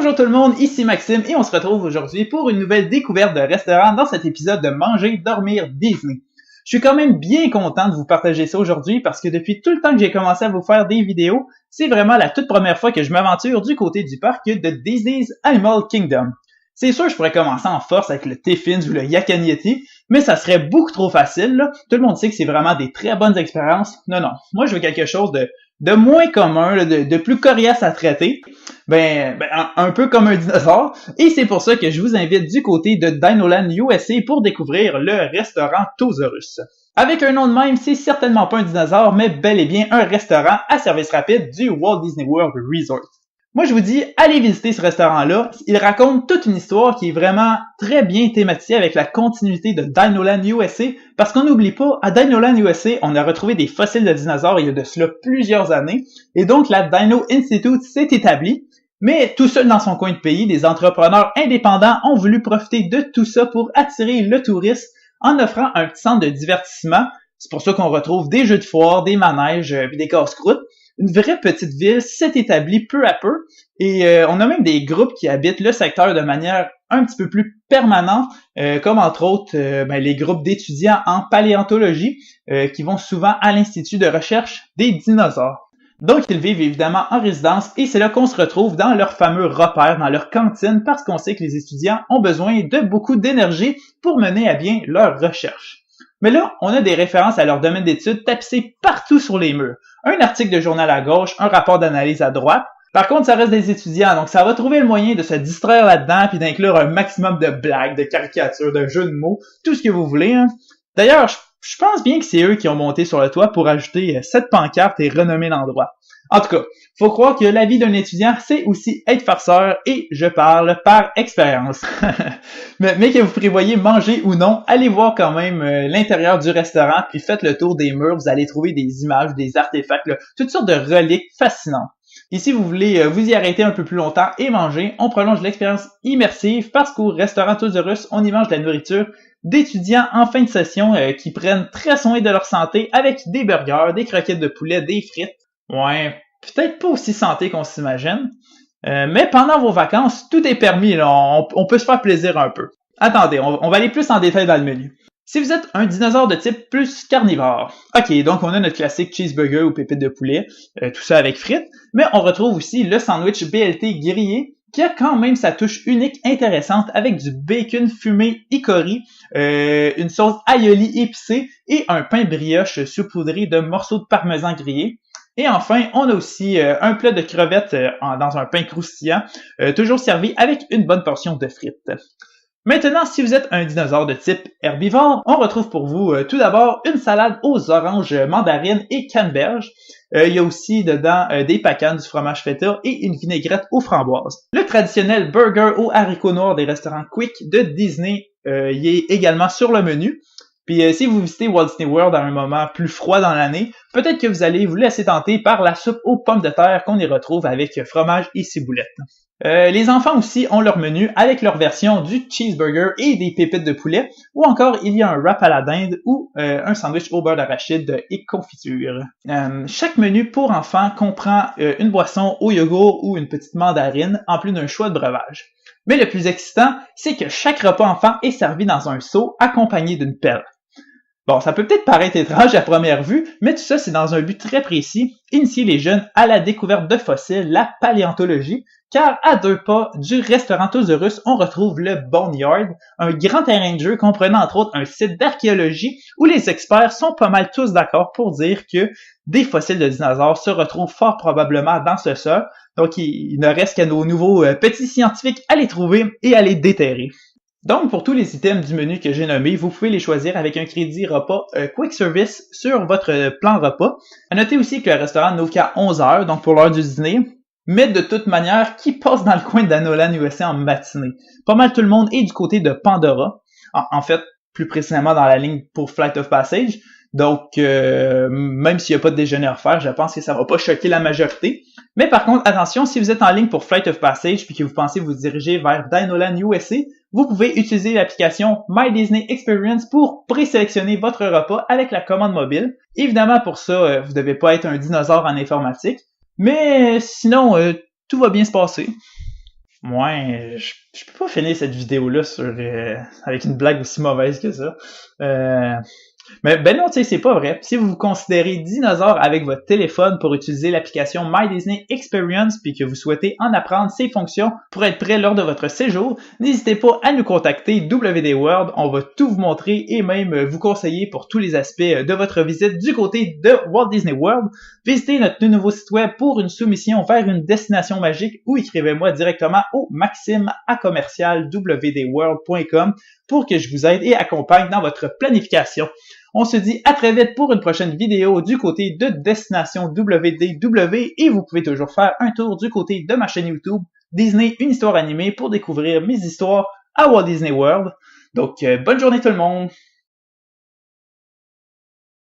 Bonjour tout le monde, ici Maxime et on se retrouve aujourd'hui pour une nouvelle découverte de restaurant dans cet épisode de Manger, Dormir, Disney. Je suis quand même bien content de vous partager ça aujourd'hui parce que depuis tout le temps que j'ai commencé à vous faire des vidéos, c'est vraiment la toute première fois que je m'aventure du côté du parc de Disney's Animal Kingdom. C'est sûr, je pourrais commencer en force avec le Tiffins ou le Yak and Yeti, mais ça serait beaucoup trop facile, là. Tout le monde sait que c'est vraiment des très bonnes expériences. Non, moi je veux quelque chose de moins commun, là, de plus coriace à traiter. Un peu comme un dinosaure. Et c'est pour ça que je vous invite du côté de Dinoland USA pour découvrir le restaurant Tosaurus. Avec un nom de même, c'est certainement pas un dinosaure, mais bel et bien un restaurant à service rapide du Walt Disney World Resort. Moi, je vous dis, allez visiter ce restaurant-là. Il raconte toute une histoire qui est vraiment très bien thématisée avec la continuité de Dinoland USA. Parce qu'on n'oublie pas, à Dinoland USA, on a retrouvé des fossiles de dinosaures il y a de cela plusieurs années. Et donc, la Dino Institute s'est établie. Mais tout seul dans son coin de pays, des entrepreneurs indépendants ont voulu profiter de tout ça pour attirer le tourisme en offrant un petit centre de divertissement. C'est pour ça qu'on retrouve des jeux de foire, des manèges et des casse-croûtes. Une vraie petite ville s'est établie peu à peu et on a même des groupes qui habitent le secteur de manière un petit peu plus permanente, comme entre autres les groupes d'étudiants en paléontologie qui vont souvent à l'Institut de recherche des dinosaures. Donc ils vivent évidemment en résidence et c'est là qu'on se retrouve dans leur fameux repère, dans leur cantine, parce qu'on sait que les étudiants ont besoin de beaucoup d'énergie pour mener à bien leurs recherches. Mais là, on a des références à leur domaine d'études tapissées partout sur les murs. Un article de journal à gauche, un rapport d'analyse à droite. Par contre, ça reste des étudiants, donc ça va trouver le moyen de se distraire là-dedans puis d'inclure un maximum de blagues, de caricatures, de jeux de mots, tout ce que vous voulez. Hein. D'ailleurs, je pense bien que c'est eux qui ont monté sur le toit pour ajouter cette pancarte et renommer l'endroit. En tout cas, faut croire que la vie d'un étudiant, c'est aussi être farceur et je parle par expérience. mais que vous prévoyez manger ou non, allez voir quand même l'intérieur du restaurant puis faites le tour des murs, vous allez trouver des images, des artefacts, là, toutes sortes de reliques fascinantes. Et si vous voulez vous y arrêter un peu plus longtemps et manger, on prolonge l'expérience immersive parce qu'au restaurant Tosaurus, on y mange de la nourriture d'étudiants en fin de session qui prennent très soin de leur santé avec des burgers, des croquettes de poulet, des frites. Ouais, peut-être pas aussi santé qu'on s'imagine, mais pendant vos vacances, tout est permis, là, on peut se faire plaisir un peu. Attendez, on va aller plus en détail dans le menu. Si vous êtes un dinosaure de type plus carnivore, ok, donc on a notre classique cheeseburger ou pépites de poulet, tout ça avec frites, mais on retrouve aussi le sandwich BLT grillé, qui a quand même sa touche unique intéressante avec du bacon fumé hickory, une sauce aioli épicée et un pain brioche saupoudré de morceaux de parmesan grillé. Et enfin, on a aussi un plat de crevettes dans un pain croustillant, toujours servi avec une bonne portion de frites. Maintenant, si vous êtes un dinosaure de type herbivore, on retrouve pour vous tout d'abord une salade aux oranges, mandarines et canneberges. Il y a aussi dedans des pacans, du fromage feta et une vinaigrette aux framboises. Le traditionnel burger aux haricots noirs des restaurants Quick de Disney y est également sur le menu. Puis si vous visitez Walt Disney World à un moment plus froid dans l'année, peut-être que vous allez vous laisser tenter par la soupe aux pommes de terre qu'on y retrouve avec fromage et ciboulette. Les enfants aussi ont leur menu avec leur version du cheeseburger et des pépites de poulet, ou encore il y a un wrap à la dinde ou un sandwich au beurre d'arachide et confiture. Chaque menu pour enfants comprend une boisson au yogourt ou une petite mandarine, en plus d'un choix de breuvage. Mais le plus excitant, c'est que chaque repas enfant est servi dans un seau accompagné d'une pelle. Bon, ça peut peut-être paraître étrange à première vue, mais tout ça, c'est dans un but très précis, initier les jeunes à la découverte de fossiles, la paléontologie, car à 2 pas du restaurant Tosaurus, on retrouve le Boneyard, un grand terrain de jeu comprenant entre autres un site d'archéologie où les experts sont pas mal tous d'accord pour dire que des fossiles de dinosaures se retrouvent fort probablement dans ce sol, donc il ne reste qu'à nos nouveaux petits scientifiques à les trouver et à les déterrer. Donc, pour tous les items du menu que j'ai nommés, vous pouvez les choisir avec un crédit repas Quick Service sur votre plan repas. À noter aussi que le restaurant n'ouvre qu'à 11h, donc pour l'heure du dîner, mais de toute manière, qui passe dans le coin de Dinoland USA en matinée? Pas mal tout le monde est du côté de Pandora, en fait, plus précisément dans la ligne pour Flight of Passage. Donc, même s'il n'y a pas de déjeuner offert, je pense que ça va pas choquer la majorité. Mais par contre, attention, si vous êtes en ligne pour Flight of Passage puis que vous pensez vous diriger vers Dinoland USA, vous pouvez utiliser l'application My Disney Experience pour présélectionner votre repas avec la commande mobile. Évidemment, pour ça, vous ne devez pas être un dinosaure en informatique, mais sinon, tout va bien se passer. Je peux pas finir cette vidéo-là avec une blague aussi mauvaise que ça. Euh, Mais ben non, tu sais, c'est pas vrai. Si vous vous considérez dinosaure avec votre téléphone pour utiliser l'application My Disney Experience puis que vous souhaitez en apprendre ses fonctions pour être prêt lors de votre séjour, n'hésitez pas à nous contacter WD World. On va tout vous montrer et même vous conseiller pour tous les aspects de votre visite du côté de Walt Disney World. Visitez notre nouveau site web pour une soumission vers une destination magique ou écrivez-moi directement au maxime@wdworld.com pour que je vous aide et accompagne dans votre planification. On se dit à très vite pour une prochaine vidéo du côté de Destination WDW et vous pouvez toujours faire un tour du côté de ma chaîne YouTube Disney, une histoire animée pour découvrir mes histoires à Walt Disney World. Donc, bonne journée tout le monde!